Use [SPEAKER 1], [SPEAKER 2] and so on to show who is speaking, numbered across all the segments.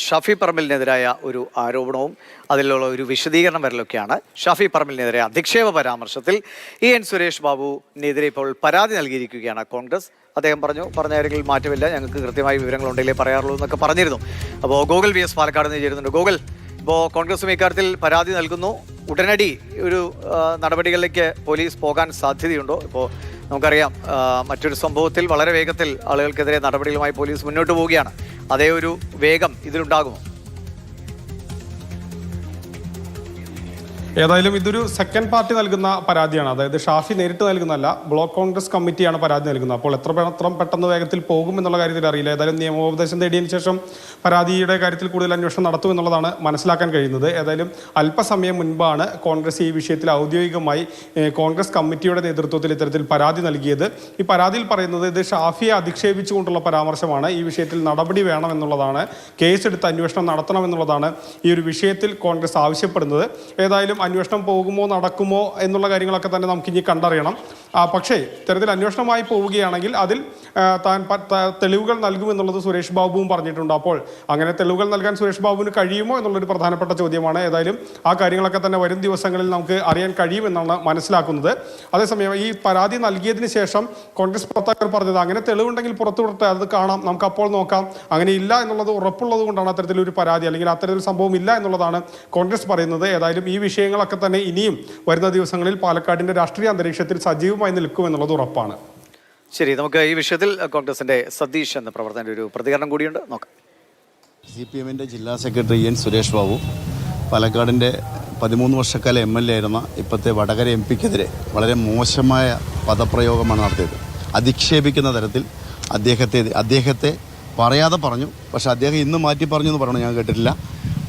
[SPEAKER 1] ഷാഫി പറമ്പലിനെതിരായ ഒരു ആരോപണവും അതിലുള്ള ഒരു വിശദീകരണം വരലൊക്കെയാണ്. ഷാഫി പറമ്പലിനെതിരെ അധിക്ഷേപ പരാമർശത്തിൽ എൻ സുരേഷ് ബാബുവിനെതിരെ ഇപ്പോൾ പരാതി നൽകിയിരിക്കുകയാണ് കോൺഗ്രസ്. അദ്ദേഹം പറഞ്ഞ കാര്യങ്ങളിൽ മാറ്റമില്ല, ഞങ്ങൾക്ക് കൃത്യമായ വിവരങ്ങളുണ്ടെങ്കിലേ പറയാറുള്ളൂ എന്നൊക്കെ പറഞ്ഞിരുന്നു. അപ്പോൾ ഗോകുൽ VS പാലക്കാട് നിന്ന് ചേരുന്നുണ്ട്. ഗോകുൽ, ഇപ്പോൾ കോൺഗ്രസും ഇക്കാര്യത്തിൽ പരാതി നൽകുന്നു. ഉടനടി ഒരു നടപടികളിലേക്ക് പോലീസ് പോകാൻ സാധ്യതയുണ്ടോ? ഇപ്പോൾ നമുക്കറിയാം, മറ്റൊരു സംഭവത്തിൽ വളരെ വേഗത്തിൽ ആളുകൾക്കെതിരെ നടപടികളുമായി പോലീസ് മുന്നോട്ട് പോവുകയാണ്. അതേ ഒരു വേഗം ഇതിലുണ്ടാകുമോ?
[SPEAKER 2] ഏതായാലും ഇതൊരു സെക്കൻഡ് പാർട്ടി നൽകുന്ന പരാതിയാണ്. അതായത് ഷാഫി നേരിട്ട് നൽകുന്നതല്ല, ബ്ലോക്ക് കോൺഗ്രസ് കമ്മിറ്റിയാണ് പരാതി നൽകുന്നത്. അപ്പോൾ എത്ര പെട്ടെന്ന് വേഗത്തിൽ പോകുമെന്നുള്ള കാര്യത്തിൽ അറിയില്ല. ഏതായാലും നിയമോപദേശം തേടിയതിനു ശേഷം പരാതിയുടെ കാര്യത്തിൽ കൂടുതൽ അന്വേഷണം നടത്തുമെന്നുള്ളതാണ് മനസ്സിലാക്കാൻ കഴിയുന്നത്. ഏതായാലും അല്പസമയം മുൻപാണ് കോൺഗ്രസ് ഈ വിഷയത്തിൽ ഔദ്യോഗികമായി കോൺഗ്രസ് കമ്മിറ്റിയുടെ നേതൃത്വത്തിൽ ഇത്തരത്തിൽ പരാതി നൽകിയത്. ഈ പരാതിയിൽ പറയുന്നത് ഇത് ഷാഫിയെ അധിക്ഷേപിച്ചുകൊണ്ടുള്ള പരാമർശമാണ്, ഈ വിഷയത്തിൽ നടപടി വേണമെന്നുള്ളതാണ്, കേസെടുത്ത് അന്വേഷണം നടത്തണമെന്നുള്ളതാണ് ഈ ഒരു വിഷയത്തിൽ കോൺഗ്രസ് ആവശ്യപ്പെടുന്നത്. ഏതായാലും അന്വേഷണം പോകുമോ നടക്കുമോ എന്നുള്ള കാര്യങ്ങളൊക്കെ തന്നെ നമുക്കിനി കണ്ടറിയണം. പക്ഷേ ഇത്തരത്തിൽ അന്വേഷണമായി പോവുകയാണെങ്കിൽ അതിൽ താൻ തെളിവുകൾ നൽകുമെന്നുള്ളത് സുരേഷ് ബാബുവും പറഞ്ഞിട്ടുണ്ട്. അപ്പോൾ അങ്ങനെ തെളിവുകൾ നൽകാൻ സുരേഷ് ബാബുവിന് കഴിയുമോ എന്നുള്ളൊരു പ്രധാനപ്പെട്ട ചോദ്യമാണ്. ഏതായാലും ആ കാര്യങ്ങളൊക്കെ തന്നെ വരും ദിവസങ്ങളിൽ നമുക്ക് അറിയാൻ കഴിയുമെന്നാണ് മനസ്സിലാക്കുന്നത്. അതേസമയം ഈ പരാതി നൽകിയതിന് ശേഷം കോൺഗ്രസ് പ്രവർത്തകർ പറഞ്ഞത് അങ്ങനെ തെളിവുണ്ടെങ്കിൽ പുറത്തുവിടട്ടെ, അത് കാണാം, നമുക്ക് അപ്പോൾ നോക്കാം, അങ്ങനെ ഇല്ല എന്നുള്ളത് ഉറപ്പുള്ളത് കൊണ്ടാണ് അത്തരത്തിലൊരു പരാതി അല്ലെങ്കിൽ അത്തരത്തിൽ സംഭവം ഇല്ല എന്നുള്ളതാണ് കോൺഗ്രസ് പറയുന്നത്. ഏതായാലും ഈ വിഷയങ്ങളൊക്കെ തന്നെ ഇനിയും വരുന്ന ദിവസങ്ങളിൽ പാലക്കാടിന്റെ രാഷ്ട്രീയ അന്തരീക്ഷത്തിൽ സജീവമായി നിൽക്കുമെന്നുള്ളത് ഉറപ്പാണ്.
[SPEAKER 1] ശരി, നമുക്ക് ഈ വിഷയത്തിൽ കോൺഗ്രസിന്റെ സതീഷ് എന്ന പ്രവർത്തകന്റെ ഒരു പ്രതികരണം കൂടിയുണ്ട്, നോക്കാം.
[SPEAKER 3] CPM-ന്റെ ജില്ലാ സെക്രട്ടറി എൻ സുരേഷ് ബാബു പാലക്കാടിൻ്റെ 13 വർഷക്കാലം MLA ആയിരുന്ന ഇപ്പോഴത്തെ വടകര MP-ക്കെതിരെ വളരെ മോശമായ പദപ്രയോഗമാണ് നടത്തിയത്. അധിക്ഷേപിക്കുന്ന തരത്തിൽ അദ്ദേഹത്തെ പറയാതെ പറഞ്ഞു. പക്ഷേ അദ്ദേഹം ഇന്ന് മാറ്റി പറഞ്ഞു എന്ന് പറഞ്ഞു, ഞാൻ കേട്ടിട്ടില്ല.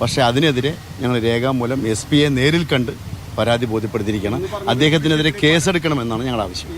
[SPEAKER 3] പക്ഷേ അതിനെതിരെ ഞങ്ങൾ രേഖാമൂലം SP-യെ നേരിൽ കണ്ട് പരാതി ബോധ്യപ്പെടുത്തിയിരിക്കണം. അദ്ദേഹത്തിനെതിരെ കേസെടുക്കണമെന്നാണ് ഞങ്ങളുടെ ആവശ്യം.